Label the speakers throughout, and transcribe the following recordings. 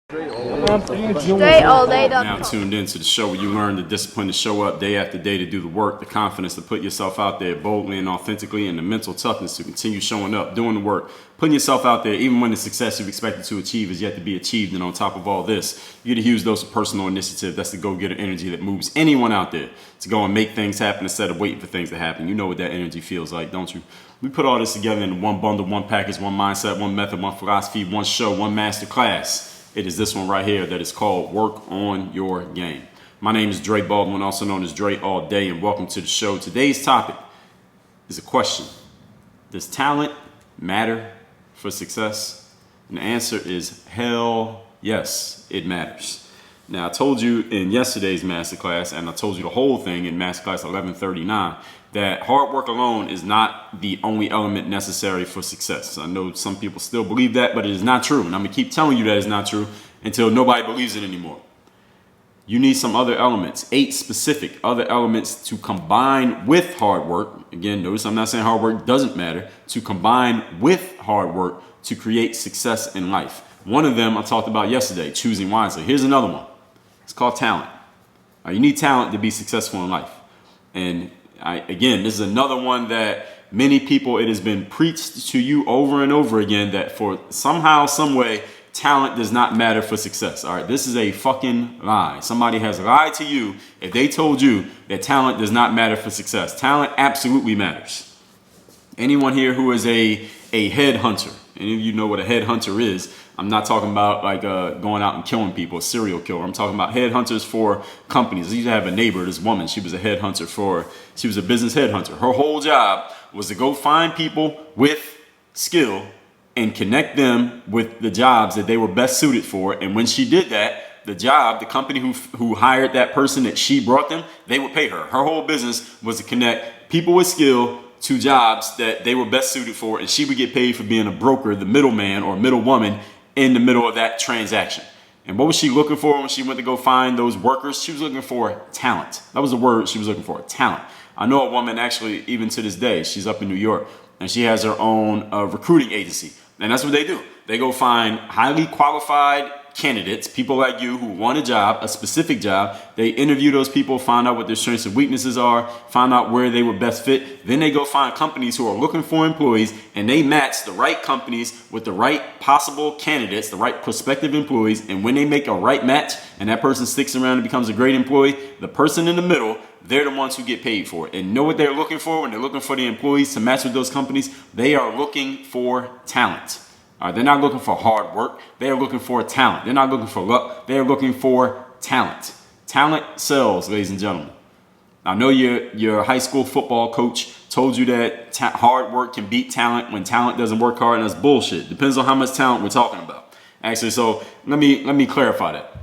Speaker 1: Dre all day.
Speaker 2: Now tuned into the show where you learn the discipline to show up day after day to do the work, the confidence to put yourself out there boldly and authentically, and the mental toughness to continue showing up, doing the work, putting yourself out there even when the success you've expected to achieve is yet to be achieved. And on top of all this, you get a huge dose of personal initiative. That's the go-getter energy that moves anyone out there to go and make things happen instead of waiting for things to happen. You know what that energy feels like, don't you? We put all this together in one bundle, one package, one mindset, one method, one philosophy, one show, one master class. It is this one right here that is called Work on Your Game. My name is Dre Baldwin, also known as Dre All Day, and welcome to the show. Today's topic is a question. Does talent matter for success? And the answer is hell yes, it matters. Now, I told you in yesterday's masterclass, and I told you the whole thing in masterclass 1139, that hard work alone is not the only element necessary for success. I know some people still believe that, but it is not true. And I'm going to keep telling you that it's not true until nobody believes it anymore. You need some other elements, 8 specific other elements to combine with hard work. Again, notice I'm not saying hard work doesn't matter. To combine with hard work to create success in life. One of them I talked about yesterday, choosing wisely. Here's another one. It's called talent. You need talent to be successful in life. And again, this is another one that many people, it has been preached to you over and over again that for somehow, some way, talent does not matter for success. All right, this is a fucking lie. Somebody has lied to you if they told you that talent does not matter for success. Talent absolutely matters. Anyone here who is a headhunter, any of you know what a headhunter is? I'm not talking about like going out and killing people, a serial killer. I'm talking about headhunters for companies. I used to have a neighbor, this woman, she was a headhunter she was a business headhunter. Her whole job was to go find people with skill and connect them with the jobs that they were best suited for. And when she did that, the company who hired that person that she brought them, they would pay her. Her whole business was to connect people with skill to jobs that they were best suited for, and she would get paid for being a broker, the middleman or middlewoman in the middle of that transaction. And what was she looking for when she went to go find those workers? She was looking for talent. That was the word she was looking for, talent. I know a woman actually, even to this day, she's up in New York, and she has her own recruiting agency. And that's what they do. They go find highly qualified candidates, people like you who want a job, a specific job. They interview those people, find out what their strengths and weaknesses are, find out where they would best fit. Then they go find companies who are looking for employees, and they match the right companies with the right possible candidates, the right prospective employees. And when they make a right match and that person sticks around and becomes a great employee, the person in the middle, they're the ones who get paid for it. And know what they're looking for when they're looking for the employees to match with those companies? They are looking for talent. They're not looking for hard work. They're looking for talent. They're not looking for luck. They're looking for talent. Talent sells, ladies and gentlemen. I know your high school football coach told you that hard work can beat talent when talent doesn't work hard, and that's bullshit. Depends on how much talent we're talking about. Actually, so let me clarify that.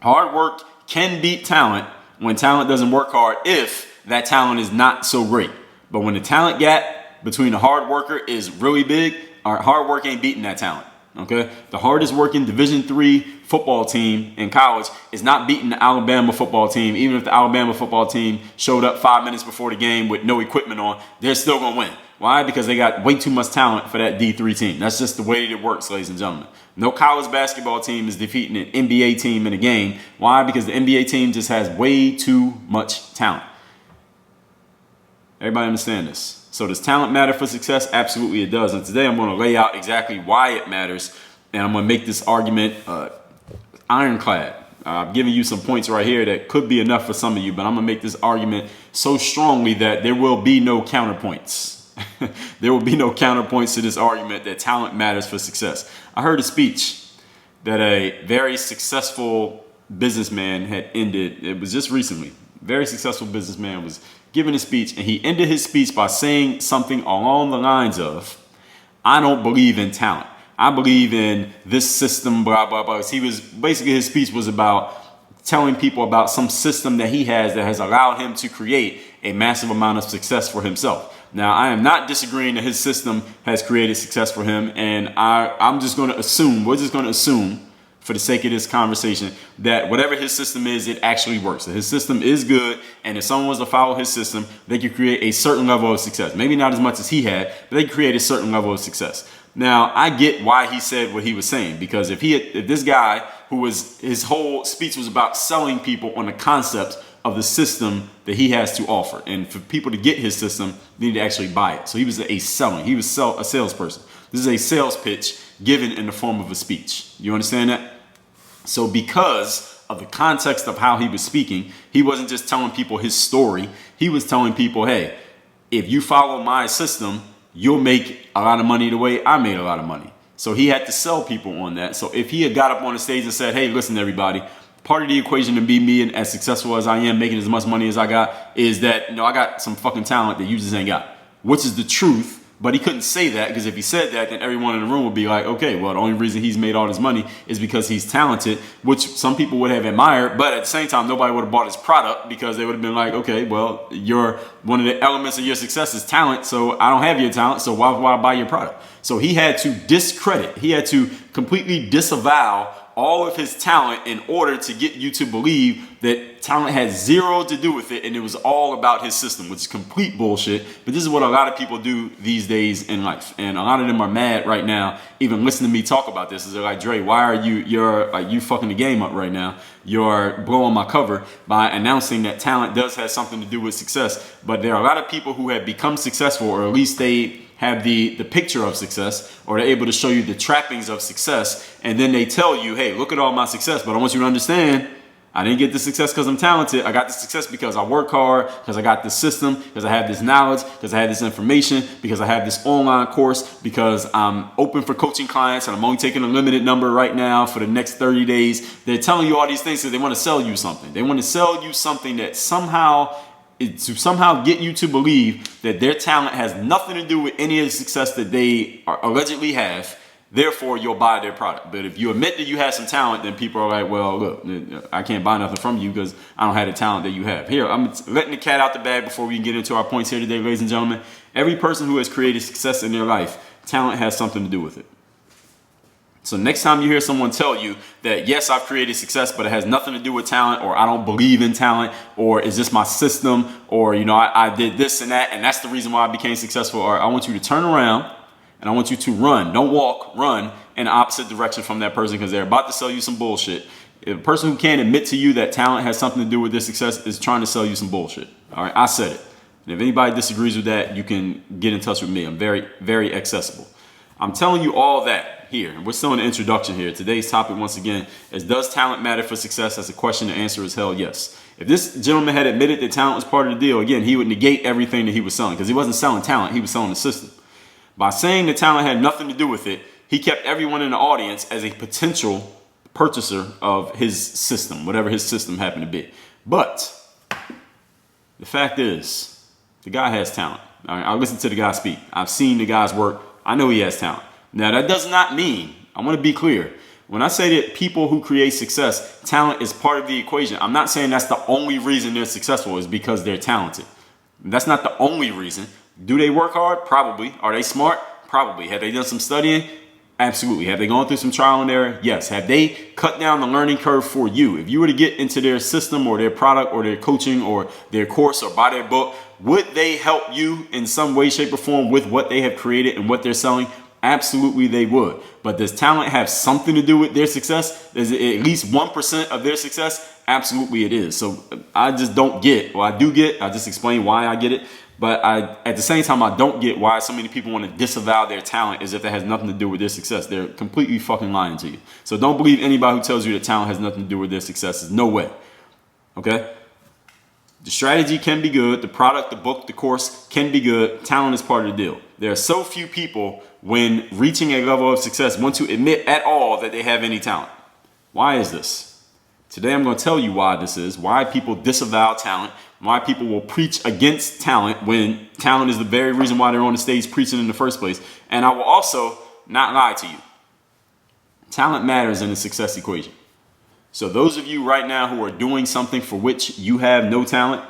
Speaker 2: Hard work can beat talent when talent doesn't work hard if that talent is not so great. But when the talent gap between the hard worker is really big, our hard work ain't beating that talent, okay? The hardest working Division III football team in college is not beating the Alabama football team. Even if the Alabama football team showed up 5 minutes before the game with no equipment on, they're still going to win. Why? Because they got way too much talent for that D3 team. That's just the way it works, ladies and gentlemen. No college basketball team is defeating an NBA team in a game. Why? Because the NBA team just has way too much talent. Everybody understand this? So does talent matter for success? Absolutely it does. And today I'm going to lay out exactly why it matters. And I'm going to make this argument ironclad. I've given you some points right here that could be enough for some of you, but I'm going to make this argument so strongly that there will be no counterpoints. There will be no counterpoints to this argument that talent matters for success. I heard a speech that a very successful businessman had ended. It was just recently. Very successful businessman was giving a speech, and he ended his speech by saying something along the lines of, I don't believe in talent. I believe in this system, blah, blah, blah. He was basically, his speech was about telling people about some system that he has that has allowed him to create a massive amount of success for himself. Now, I am not disagreeing that his system has created success for him, and I'm just going to assume, we're just going to assume for the sake of this conversation, that whatever his system is, it actually works. That his system is good, and if someone was to follow his system, they could create a certain level of success. Maybe not as much as he had, but they could create a certain level of success. Now, I get why he said what he was saying, because if this guy his whole speech was about selling people on the concept of the system that he has to offer, and for people to get his system, they need to actually buy it. So he was a salesperson. This is a sales pitch given in the form of a speech. You understand that? So because of the context of how he was speaking, he wasn't just telling people his story. He was telling people, hey, if you follow my system, you'll make a lot of money the way I made a lot of money. So he had to sell people on that. So if he had got up on the stage and said, hey, listen, everybody, part of the equation to be me and as successful as I am, making as much money as I got, is that, I got some fucking talent that you just ain't got, which is the truth. But he couldn't say that, because if he said that, then everyone in the room would be like, okay, well, the only reason he's made all this money is because he's talented, which some people would have admired. But at the same time, nobody would have bought his product, because they would have been like, okay, well, one of the elements of your success is talent. So I don't have your talent. So why would I buy your product? So he had to discredit. He had to completely disavow all of his talent in order to get you to believe that talent had zero to do with it and it was all about his system, which is complete bullshit. But this is what a lot of people do these days in life, and a lot of them are mad right now even listening to me talk about this. Is they're like, Dre, why are you fucking the game up right now? You're blowing my cover by announcing that talent does have something to do with success. But there are a lot of people who have become successful, or at least they have the picture of success, or they're able to show you the trappings of success, and then they tell you, hey, look at all my success, but I want you to understand, I didn't get the success because I'm talented. I got the success because I work hard, because I got this system, because I have this knowledge, because I have this information, because I have this online course, because I'm open for coaching clients and I'm only taking a limited number right now for the next 30 days. They're telling you all these things because they want to sell you something. They want to sell you something that somehow get you to believe that their talent has nothing to do with any of the success that they allegedly have. Therefore, you'll buy their product. But if you admit that you have some talent, then people are like, well, look, I can't buy nothing from you because I don't have the talent that you have. Here, I'm letting the cat out the bag before we can get into our points here today, ladies and gentlemen. Every person who has created success in their life, talent has something to do with it. So next time you hear someone tell you that, yes, I've created success, but it has nothing to do with talent, or I don't believe in talent, or is this my system, or, I did this and that, and that's the reason why I became successful, or I want you to turn around and I want you to run. Don't walk, run in the opposite direction from that person, because they're about to sell you some bullshit. If a person who can't admit to you that talent has something to do with their success is trying to sell you some bullshit. All right, I said it. And if anybody disagrees with that, you can get in touch with me. I'm very, very accessible. I'm telling you all that here. We're still in the introduction here. Today's topic, once again, is, does talent matter for success? That's a question. The answer is hell yes. If this gentleman had admitted that talent was part of the deal, again, he would negate everything that he was selling, because he wasn't selling talent. He was selling the system. By saying that talent had nothing to do with it, he kept everyone in the audience as a potential purchaser of his system, whatever his system happened to be. But the fact is, the guy has talent. I listen to the guy speak. I've seen the guy's work. I know he has talent. Now, that does not mean, I want to be clear, when I say that people who create success, talent is part of the equation, I'm not saying that's the only reason they're successful is because they're talented. That's not the only reason. Do they work hard? Probably. Are they smart? Probably. Have they done some studying? Absolutely. Have they gone through some trial and error? Yes. Have they cut down the learning curve for you? If you were to get into their system or their product or their coaching or their course or buy their book, would they help you in some way, shape, or form with what they have created and what they're selling? Absolutely they would. But does talent have something to do with their success? Is it at least 1% of their success? Absolutely it is. So I just don't get, well, I do get, I just explain why I get it. But at the same time, I don't get why so many people want to disavow their talent as if that has nothing to do with their success. They're completely fucking lying to you. So don't believe anybody who tells you that talent has nothing to do with their success. There's no way. Okay? The strategy can be good. The product, the book, the course can be good. Talent is part of the deal. There are so few people, when reaching a level of success, want to admit at all that they have any talent. Why is this? Today I'm going to tell you why this is, why people disavow talent, why people will preach against talent when talent is the very reason why they're on the stage preaching in the first place. And I will also not lie to you. Talent matters in the success equation. So those of you right now who are doing something for which you have no talent,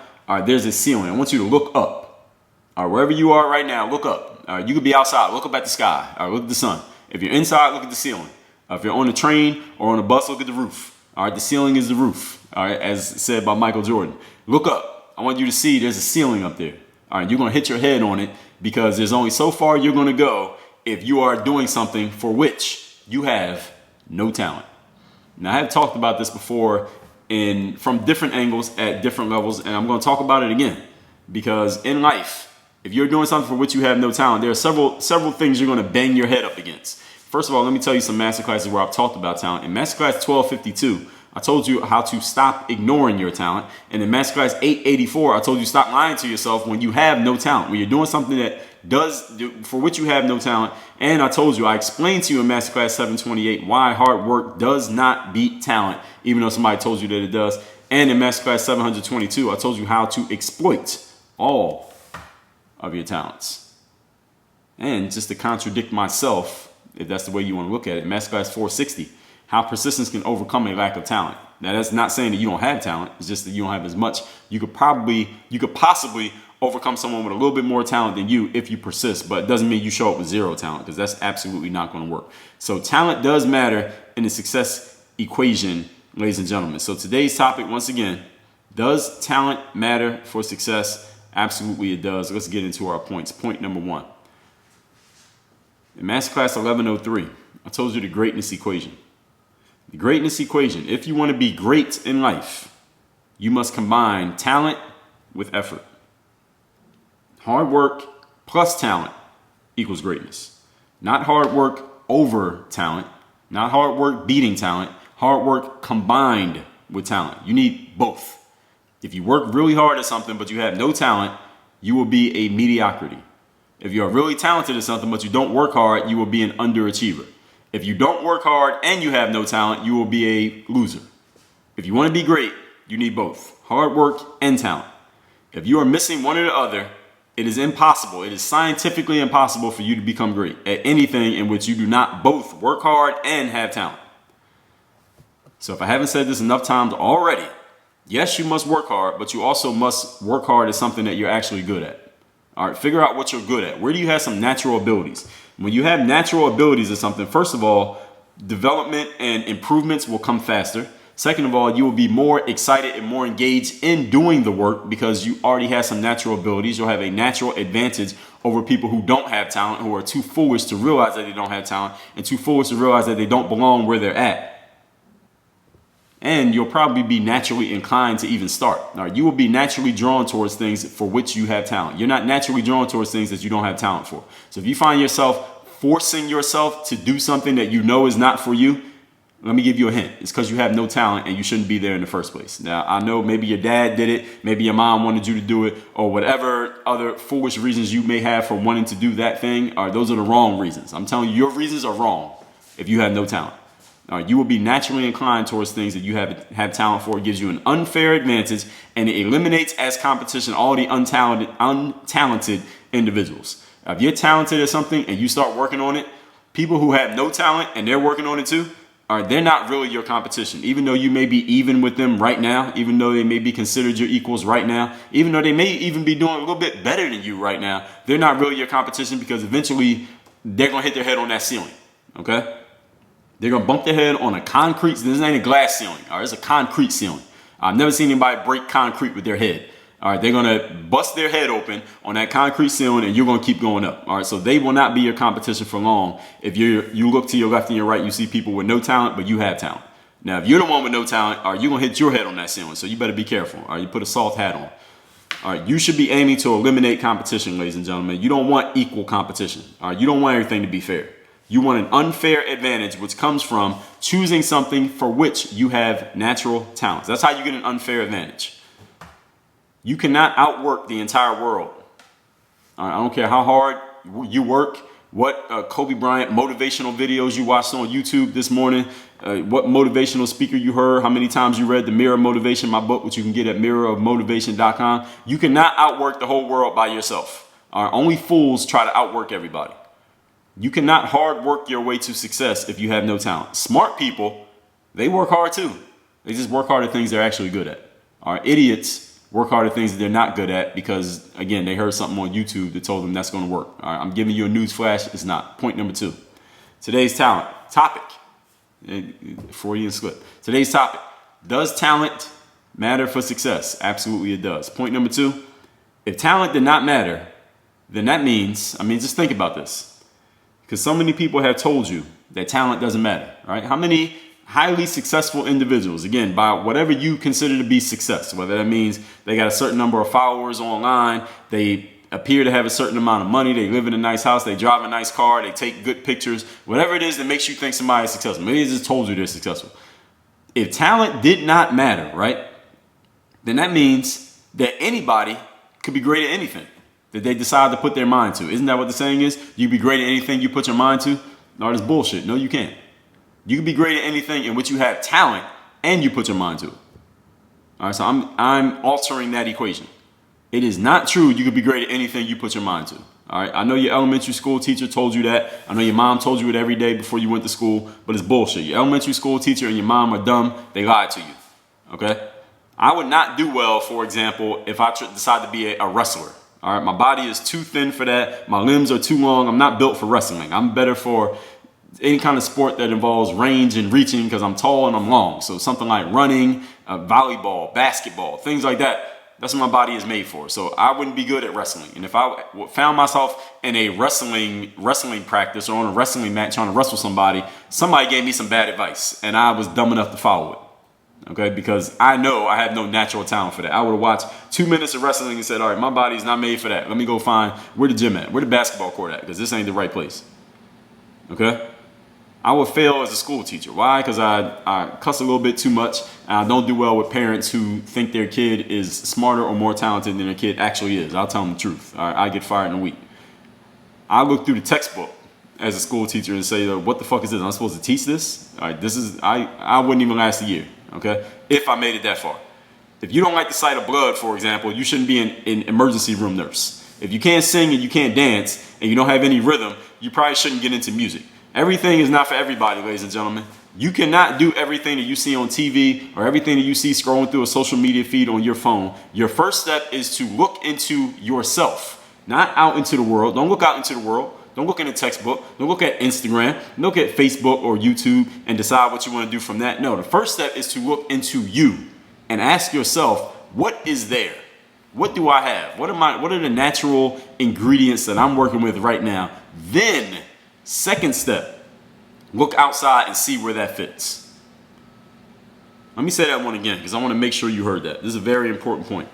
Speaker 2: there's a ceiling. I want you to look up. Wherever you are right now, look up. You could be outside, look up at the sky, look at the sun. If you're inside, look at the ceiling. If you're on a train or on a bus, look at the roof. The ceiling is the roof, as said by Michael Jordan. Look up. I want you to see there's a ceiling up there. You're going to hit your head on it because there's only so far you're going to go if you are doing something for which you have no talent. Now, I have talked about this before from different angles at different levels, and I'm going to talk about it again, because in life, if you're doing something for which you have no talent, there are several things you're going to bang your head up against. First of all, let me tell you some masterclasses where I've talked about talent. In Masterclass 1252, I told you how to stop ignoring your talent. And in Masterclass 884, I told you stop lying to yourself when you have no talent, when you're doing something for which you have no talent. And I explained to you in Masterclass 728 why hard work does not beat talent, even though somebody told you that it does. And in Masterclass 722, I told you how to exploit all of your talents. And just to contradict myself, if that's the way you want to look at it, Masterclass 460, how persistence can overcome a lack of talent. Now, that's not saying that you don't have talent. It's just that you don't have as much. You could possibly overcome someone with a little bit more talent than you if you persist, but it doesn't mean you show up with zero talent, because that's absolutely not going to work. So talent does matter in the success equation, ladies and gentlemen. So today's topic, once again, does talent matter for success? Absolutely it does. Let's get into our points. Point number 1. In Masterclass 1103, I told you the greatness equation. The greatness equation, if you want to be great in life, you must combine talent with effort. Hard work plus talent equals greatness. Not hard work over talent, not hard work beating talent, hard work combined with talent. You need both. If you work really hard at something but you have no talent, you will be a mediocrity. If you're really talented at something but you don't work hard, you will be an underachiever. If you don't work hard and you have no talent, you will be a loser. If you want to be great, you need both hard work and talent. If you are missing one or the other, it is impossible. It is scientifically impossible for you to become great at anything in which you do not both work hard and have talent. So if I haven't said this enough times already, yes, you must work hard, but you also must work hard at something that you're actually good at. All right, figure out what you're good at. Where do you have some natural abilities? When you have natural abilities at something, first of all, development and improvements will come faster. Second of all, you will be more excited and more engaged in doing the work because you already have some natural abilities. You'll have a natural advantage over people who don't have talent, who are too foolish to realize that they don't have talent and too foolish to realize that they don't belong where they're at. And you'll probably be naturally inclined to even start. All right, you will be naturally drawn towards things for which you have talent. You're not naturally drawn towards things that you don't have talent for. So if you find yourself forcing yourself to do something that you know is not for you, let me give you a hint. It's because you have no talent and you shouldn't be there in the first place. Now, I know maybe your dad did it, maybe your mom wanted you to do it, or whatever other foolish reasons you may have for wanting to do that thing. Or those are the wrong reasons. I'm telling you, your reasons are wrong if you have no talent. You will be naturally inclined towards things that you have talent for. It gives you an unfair advantage, and it eliminates as competition all the untalented individuals. If you're talented at something and you start working on it, people who have no talent and they're working on it too, they're not really your competition. Even though you may be even with them right now, even though they may be considered your equals right now, even though they may even be doing a little bit better than you right now, they're not really your competition because eventually they're going to hit their head on that ceiling, okay? They're going to bump their head on a concrete, this ain't a glass ceiling, all right? It's a concrete ceiling. I've never seen anybody break concrete with their head. All right, they're going to bust their head open on that concrete ceiling and you're going to keep going up. All right, so they will not be your competition for long. If you look to your left and your right, you see people with no talent, but you have talent. Now, if you're the one with no talent, all right, you're going to hit your head on that ceiling, so you better be careful. All right, you put a soft hat on. All right, you should be aiming to eliminate competition, ladies and gentlemen. You don't want equal competition. All right, you don't want everything to be fair. You want an unfair advantage, which comes from choosing something for which you have natural talents. That's how you get an unfair advantage. You cannot outwork the entire world. All right, I don't care how hard you work, what Kobe Bryant motivational videos you watched on YouTube this morning, what motivational speaker you heard, how many times you read The Mirror of Motivation, my book, which you can get at mirrorofmotivation.com. You cannot outwork the whole world by yourself. All right, only fools try to outwork everybody. You cannot hard work your way to success if you have no talent. Smart people, they work hard too. They just work hard at things they're actually good at. All right, idiots work hard at things that they're not good at because, again, they heard something on YouTube that told them that's going to work. All right, I'm giving you a news flash. It's not. Point number 2. Today's topic. Freudian slip. Today's topic. Does talent matter for success? Absolutely it does. Point number 2. If talent did not matter, then that means, just think about this. Because so many people have told you that talent doesn't matter, right? How many highly successful individuals, again, by whatever you consider to be success, whether that means they got a certain number of followers online, they appear to have a certain amount of money, they live in a nice house, they drive a nice car, they take good pictures, whatever it is that makes you think somebody is successful. Maybe they just told you they're successful. If talent did not matter, right, then that means that anybody could be great at anything that they decide to put their mind to. Isn't that what the saying is? You can be great at anything you put your mind to? No, that's bullshit. No, you can't. You can be great at anything in which you have talent and you put your mind to it. All right, so I'm altering that equation. It is not true you could be great at anything you put your mind to. All right, I know your elementary school teacher told you that. I know your mom told you it every day before you went to school, but it's bullshit. Your elementary school teacher and your mom are dumb. They lied to you. Okay? I would not do well, for example, if I decide to be a wrestler. All right, my body is too thin for that. My limbs are too long. I'm not built for wrestling. I'm better for any kind of sport that involves range and reaching because I'm tall and I'm long. So something like running, volleyball, basketball, things like that. That's what my body is made for. So I wouldn't be good at wrestling. And if I found myself in a wrestling practice or on a wrestling match trying to wrestle somebody gave me some bad advice and I was dumb enough to follow it. Okay, because I know I have no natural talent for that. I would have watched 2 minutes of wrestling and said, all right, my body's not made for that. Let me go find where the gym at, where the basketball court at, because this ain't the right place. Okay? I would fail as a school teacher. Why? Because I cuss a little bit too much, and I don't do well with parents who think their kid is smarter or more talented than their kid actually is. I'll tell them the truth. All right, I get fired in a week. I look through the textbook as a school teacher and say, what the fuck is this? I'm supposed to teach this? All right, I wouldn't even last a year. Okay, if I made it that far. If you don't like the sight of blood, for example, you shouldn't be an emergency room nurse. If you can't sing and you can't dance and you don't have any rhythm, you probably shouldn't get into music. Everything is not for everybody, ladies and gentlemen. You cannot do everything that you see on TV or everything that you see scrolling through a social media feed on your phone. Your first step is to look into yourself, not out into the world. Don't look out into the world. Don't look in a textbook. Don't look at Instagram. Don't look at Facebook or YouTube and decide what you want to do from that. No, the first step is to look into you and ask yourself, what is there? What do I have? What are the natural ingredients that I'm working with right now? Then, second step, look outside and see where that fits. Let me say that one again because I want to make sure you heard that. This is a very important point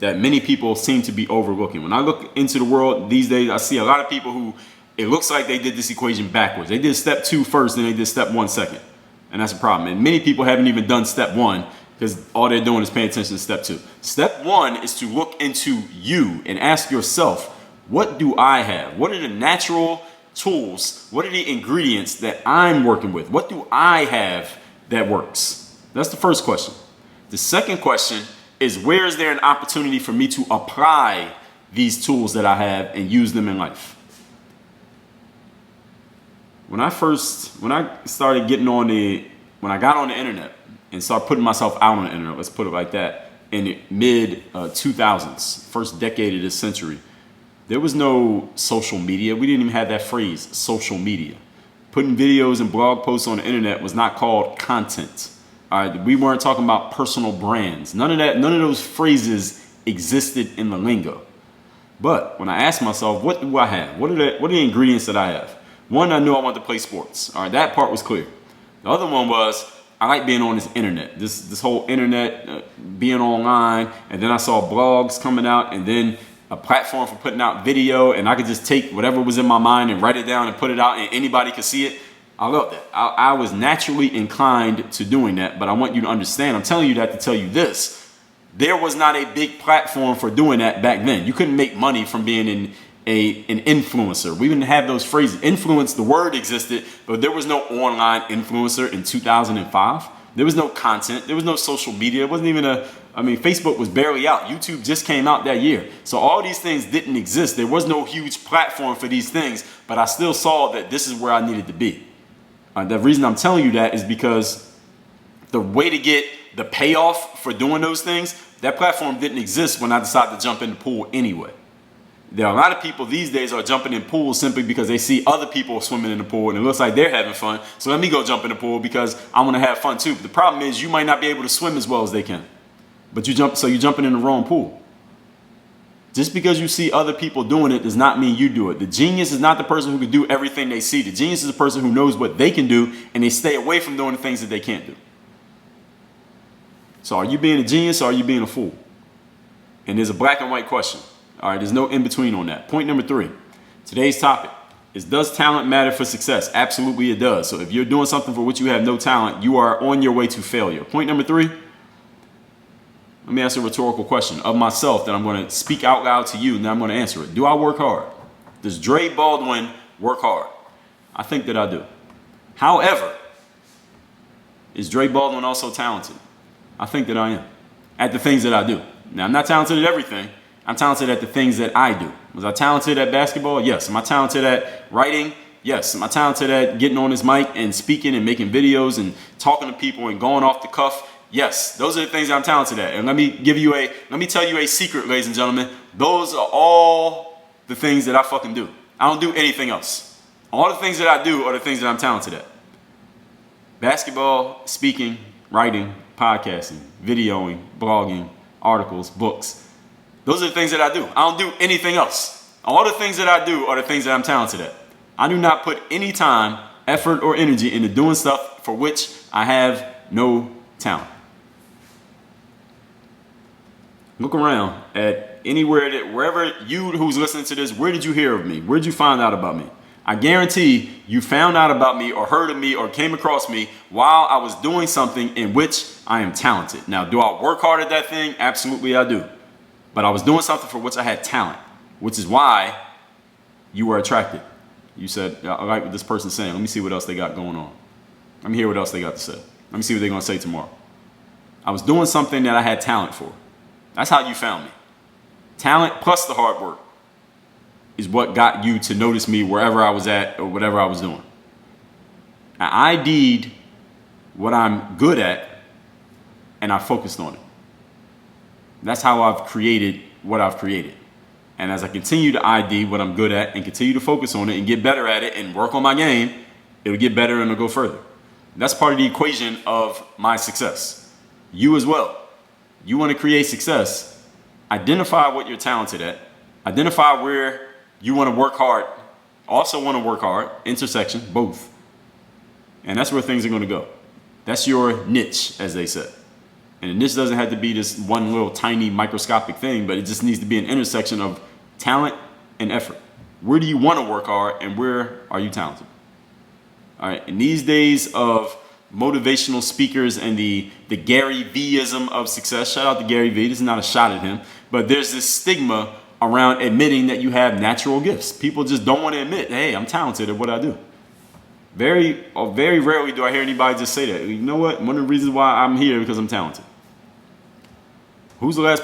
Speaker 2: that many people seem to be overlooking. When I look into the world these days, I see a lot of people who it looks like they did this equation backwards. They did step 2 first, then they did step 1 second. And that's a problem. And many people haven't even done step 1 because all they're doing is paying attention to step 2. Step 1 is to look into you and ask yourself, what do I have? What are the natural tools? What are the ingredients that I'm working with? What do I have that works? That's the first question. The second question is, where is there an opportunity for me to apply these tools that I have and use them in life? When I started when I got on the internet and started putting myself out on the internet, let's put it like that, in the mid 2000s, first decade of this century, there was no social media. We didn't even have that phrase, social media. Putting videos and blog posts on the internet was not called content. All right, we weren't talking about personal brands. None of those phrases existed in the lingo. But when I asked myself, what do I have? What are the ingredients that I have? One, I knew I wanted to play sports. All right, that part was clear. The other one was I like being on this internet, this whole internet, being online. And then I saw blogs coming out and then a platform for putting out video. And I could just take whatever was in my mind and write it down and put it out and anybody could see it. I love that. I was naturally inclined to doing that. But I want you to understand, I'm telling you that to tell you this. There was not a big platform for doing that back then. You couldn't make money from being an influencer. We didn't have those phrases. Influence, the word existed, but there was no online influencer in 2005. There was no content. There was no social media. It wasn't even Facebook was barely out. YouTube just came out that year. So all these things didn't exist. There was no huge platform for these things, but I still saw that this is where I needed to be. The reason I'm telling you that is because the way to get the payoff for doing those things, that platform didn't exist when I decided to jump in the pool anyway. There are a lot of people these days are jumping in pools simply because they see other people swimming in the pool and it looks like they're having fun. So let me go jump in the pool because I want to have fun too. But the problem is you might not be able to swim as well as they can. But you're jumping in the wrong pool. Just because you see other people doing it does not mean you do it. The genius is not the person who can do everything they see. The genius is the person who knows what they can do and they stay away from doing the things that they can't do. So are you being a genius or are you being a fool? And there's a black and white question. All right, there's no in between on that. Point number 3. Today's topic is, does talent matter for success? Absolutely it does. So if you're doing something for which you have no talent, you are on your way to failure. Point number 3. Let me ask a rhetorical question of myself that I'm going to speak out loud to you, and then I'm going to answer it. Do I work hard? Does Dre Baldwin work hard? I think that I do. However, is Dre Baldwin also talented? I think that I am at the things that I do. Now, I'm not talented at everything. I'm talented at the things that I do. Was I talented at basketball? Yes. Am I talented at writing? Yes. Am I talented at getting on this mic and speaking and making videos and talking to people and going off the cuff? Yes, those are the things that I'm talented at. And let me tell you a secret, ladies and gentlemen. Those are all the things that I fucking do. I don't do anything else. All the things that I do are the things that I'm talented at. Basketball, speaking, writing, podcasting, videoing, blogging, articles, books. Those are the things that I do. I don't do anything else. All the things that I do are the things that I'm talented at. I do not put any time, effort, or energy into doing stuff for which I have no talent. Look around at wherever you who's listening to this, where did you hear of me? Where did you find out about me? I guarantee you found out about me or heard of me or came across me while I was doing something in which I am talented. Now, do I work hard at that thing? Absolutely I do. But I was doing something for which I had talent, which is why you were attracted. You said, I like what this person's saying. Let me see what else they got going on. Let me hear what else they got to say. Let me see what they're going to say tomorrow. I was doing something that I had talent for. That's how you found me. Talent plus the hard work is what got you to notice me wherever I was at or whatever I was doing. I ID'd what I'm good at and I focused on it. That's how I've created what I've created. And as I continue to ID what I'm good at and continue to focus on it and get better at it and work on my game, it'll get better and it'll go further. That's part of the equation of my success. You as well. You want to create success, identify what you're talented at, identify where you want to work hard, also want to work hard, intersection, both. And that's where things are going to go. That's your niche, as they say. And a niche doesn't have to be this one little tiny microscopic thing, but it just needs to be an intersection of talent and effort. Where do you want to work hard and where are you talented? All right, in these days of motivational speakers and the Gary Vee-ism of success. Shout out to Gary Vee. This is not a shot at him. But there's this stigma around admitting that you have natural gifts. People just don't want to admit, hey, I'm talented at what I do. Very rarely do I hear anybody just say that. You know what? One of the reasons why I'm here is because I'm talented. Who's the last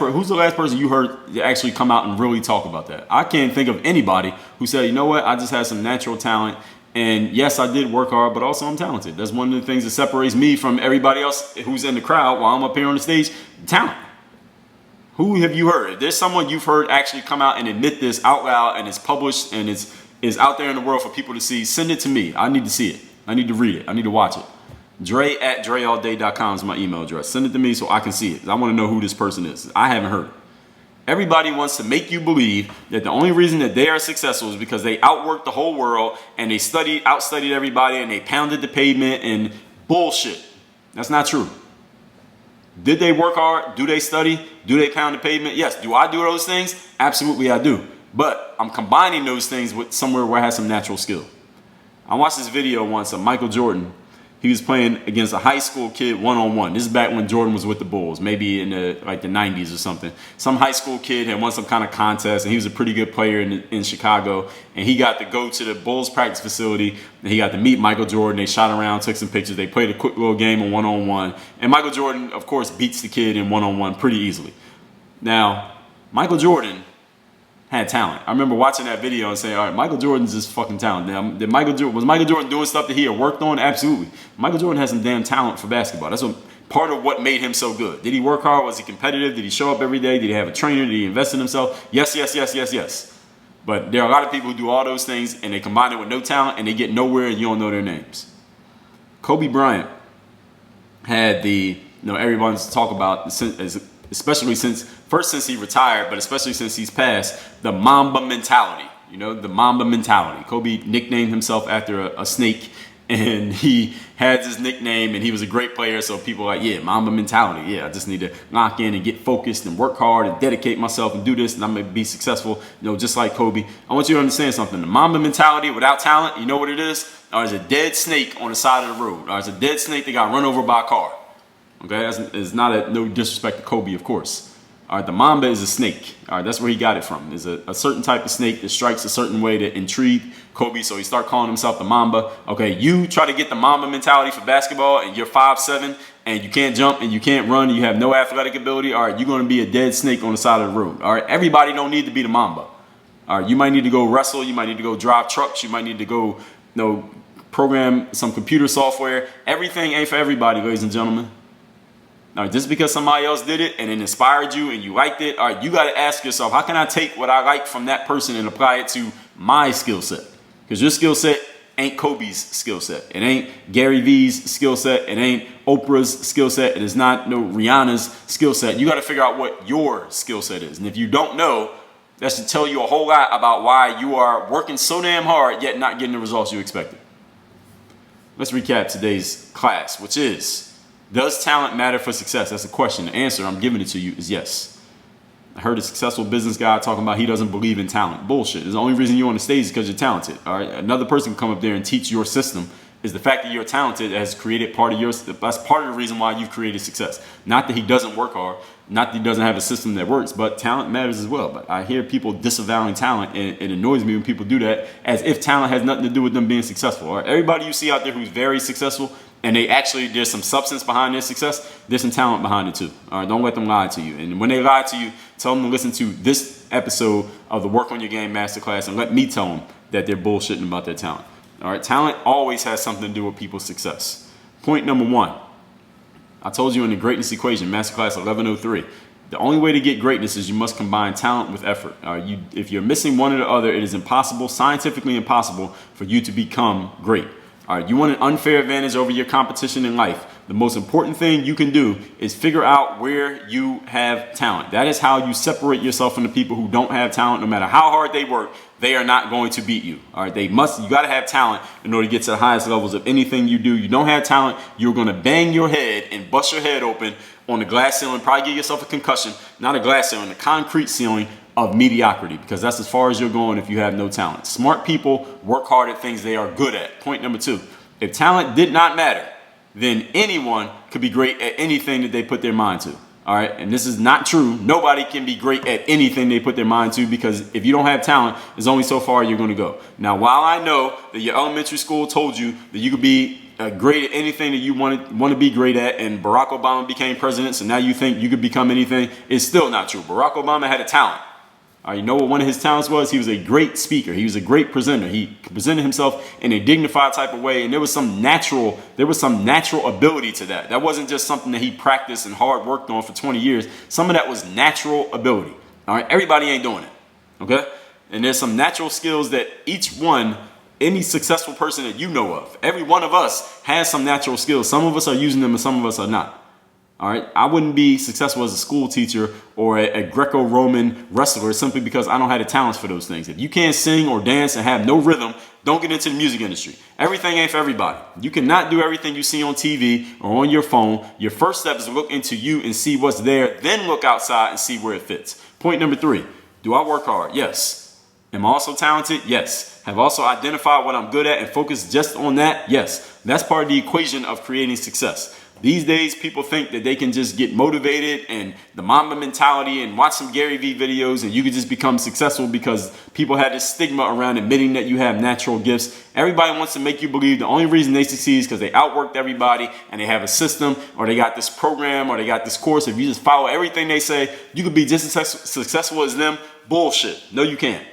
Speaker 2: person you heard actually come out and really talk about that? I can't think of anybody who said, you know what? I just had some natural talent. And yes, I did work hard, but also I'm talented. That's one of the things that separates me from everybody else who's in the crowd while I'm up here on the stage. Talent. Who have you heard? If there's someone you've heard actually come out and admit this out loud and it's published and is out there in the world for people to see, send it to me. I need to see it. I need to read it. I need to watch it. Dre@dreallday.com is my email address. Send it to me so I can see it. I want to know who this person is. I haven't heard it. Everybody wants to make you believe that the only reason that they are successful is because they outworked the whole world and they outstudied everybody and they pounded the pavement and bullshit. That's not true. Did they work hard? Do they study? Do they pound the pavement? Yes. Do I do those things? Absolutely I do. But I'm combining those things with somewhere where I have some natural skill. I watched this video once of Michael Jordan. He was playing against a high school kid one-on-one. This is back when Jordan was with the Bulls, maybe in the 90s or something. Some high school kid had won some kind of contest, and he was a pretty good player in Chicago. And he got to go to the Bulls practice facility, and he got to meet Michael Jordan. They shot around, took some pictures. They played a quick little game of one-on-one. And Michael Jordan, of course, beats the kid in one-on-one pretty easily. Now, Michael Jordan had talent. I remember watching that video and saying, all right, Michael Jordan's just fucking talented. Now, was Michael Jordan doing stuff that he had worked on? Absolutely. Michael Jordan has some damn talent for basketball. That's part of what made him so good. Did he work hard? Was he competitive? Did he show up every day? Did he have a trainer? Did he invest in himself? Yes. But there are a lot of people who do all those things and they combine it with no talent and they get nowhere and you don't know their names. Kobe Bryant had everyone's talk about especially since he retired, but especially since he's passed, the Mamba mentality. You know, the Mamba mentality. Kobe nicknamed himself after a snake, and he had his nickname, and he was a great player. So people are like, yeah, Mamba mentality. Yeah, I just need to lock in and get focused and work hard and dedicate myself and do this, and I'm going to be successful, you know, just like Kobe. I want you to understand something. The Mamba mentality without talent, you know what it is? There's a dead snake on the side of the road. There's a dead snake that got run over by a car. Okay, it's not no disrespect to Kobe, of course. All right, the Mamba is a snake. All right, that's where he got it from. There's a certain type of snake that strikes a certain way to intrigue Kobe, so he started calling himself the Mamba. Okay, you try to get the Mamba mentality for basketball, and you're 5'7", and you can't jump, and you can't run, and you have no athletic ability. All right, you're going to be a dead snake on the side of the road. All right, everybody don't need to be the Mamba. All right, you might need to go wrestle. You might need to go drive trucks. You might need to go, you know, program some computer software. Everything ain't for everybody, ladies and gentlemen. All right, just because somebody else did it and it inspired you and you liked it, all right, you got to ask yourself, how can I take what I like from that person and apply it to my skill set? Because your skill set ain't Kobe's skill set. It ain't Gary Vee's skill set. It ain't Oprah's skill set. It is not no Rihanna's skill set. You got to figure out what your skill set is. And if you don't know, that should tell you a whole lot about why you are working so damn hard yet not getting the results you expected. Let's recap today's class, which is, does talent matter for success? That's a question. The answer, I'm giving it to you, is yes. I heard a successful business guy talking about he doesn't believe in talent. Bullshit. The only reason you're on the stage is because you're talented. All right. Another person can come up there and teach your system. Is the fact that you're talented has created part of yours. That's part of the reason why you've created success. Not that he doesn't work hard, not that he doesn't have a system that works, but talent matters as well. But I hear people disavowing talent, and it annoys me when people do that, as if talent has nothing to do with them being successful. All right? Everybody you see out there who's very successful, and there's some substance behind their success, there's some talent behind it too. All right, don't let them lie to you. And when they lie to you, tell them to listen to this episode of the Work on Your Game Masterclass, and let me tell them that they're bullshitting about their talent. All right, talent always has something to do with people's success. Point number one, I told you in the greatness equation, Masterclass 1103, the only way to get greatness is you must combine talent with effort. If you're missing one or the other, it is impossible, scientifically impossible, for you to become great. All right, you want an unfair advantage over your competition in life. The most important thing you can do is figure out where you have talent. That is how you separate yourself from the people who don't have talent. No matter how hard they work, they are not going to beat you. All right, you got to have talent in order to get to the highest levels of anything you do. You don't have talent, you're going to bang your head and bust your head open on the glass ceiling, probably give yourself a concussion, not a glass ceiling, the concrete ceiling of mediocrity, because that's as far as you're going if you have no talent. Smart people work hard at things they are good at. Point number two, if talent did not matter, then anyone could be great at anything that they put their mind to. All right, and this is not true. Nobody can be great at anything they put their mind to, because if you don't have talent, there's only so far you're going to go. Now, while I know that your elementary school told you that you could be great at anything that you want to be great at, and Barack Obama became president, so now you think you could become anything, it's still not true. Barack Obama had a talent. You know what one of his talents was? He was a great speaker. He was a great presenter. He presented himself in a dignified type of way, and there was some natural ability to that. That wasn't just something that he practiced and hard worked on for 20 years. Some of that was natural ability. All right, everybody ain't doing it. Okay, and there's some natural skills that any successful person that you know of, every one of us has some natural skills. Some of us are using them, and some of us are not. All right, I wouldn't be successful as a school teacher or a Greco-Roman wrestler simply because I don't have the talents for those things. If you can't sing or dance and have no rhythm, don't get into the music industry. Everything ain't for everybody. You cannot do everything you see on TV or on your phone. Your first step is to look into you and see what's there, then look outside and see where it fits. Point number three, do I work hard? Yes. Am I also talented? Yes. Have also identified what I'm good at and focused just on that? Yes. That's part of the equation of creating success. These days, people think that they can just get motivated and the Mamba mentality and watch some Gary Vee videos and you can just become successful because people have this stigma around admitting that you have natural gifts. Everybody wants to make you believe the only reason they succeed is because they outworked everybody and they have a system, or they got this program, or they got this course. If you just follow everything they say, you could be just as successful as them. Bullshit. No, you can't.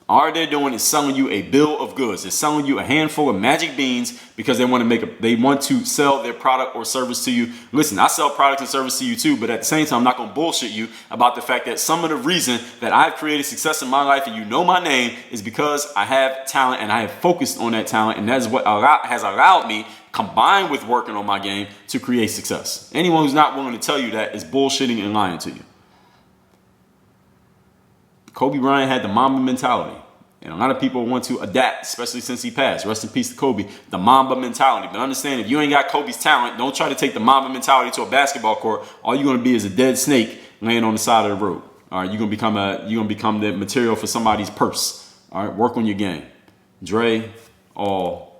Speaker 2: All they're doing is selling you a bill of goods. They're selling you a handful of magic beans because they want to sell their product or service to you. Listen, I sell products and service to you too, but at the same time, I'm not going to bullshit you about the fact that some of the reason that I've created success in my life and you know my name is because I have talent and I have focused on that talent, and that is what has allowed me combined with working on my game to create success. Anyone who's not willing to tell you that is bullshitting and lying to you. Kobe Bryant had the Mamba mentality. And a lot of people want to adapt, especially since he passed. Rest in peace to Kobe. The Mamba mentality. But understand, if you ain't got Kobe's talent, don't try to take the Mamba mentality to a basketball court. All you're going to be is a dead snake laying on the side of the road. All right, you're going to become the material for somebody's purse. All right, work on your game. Dre, all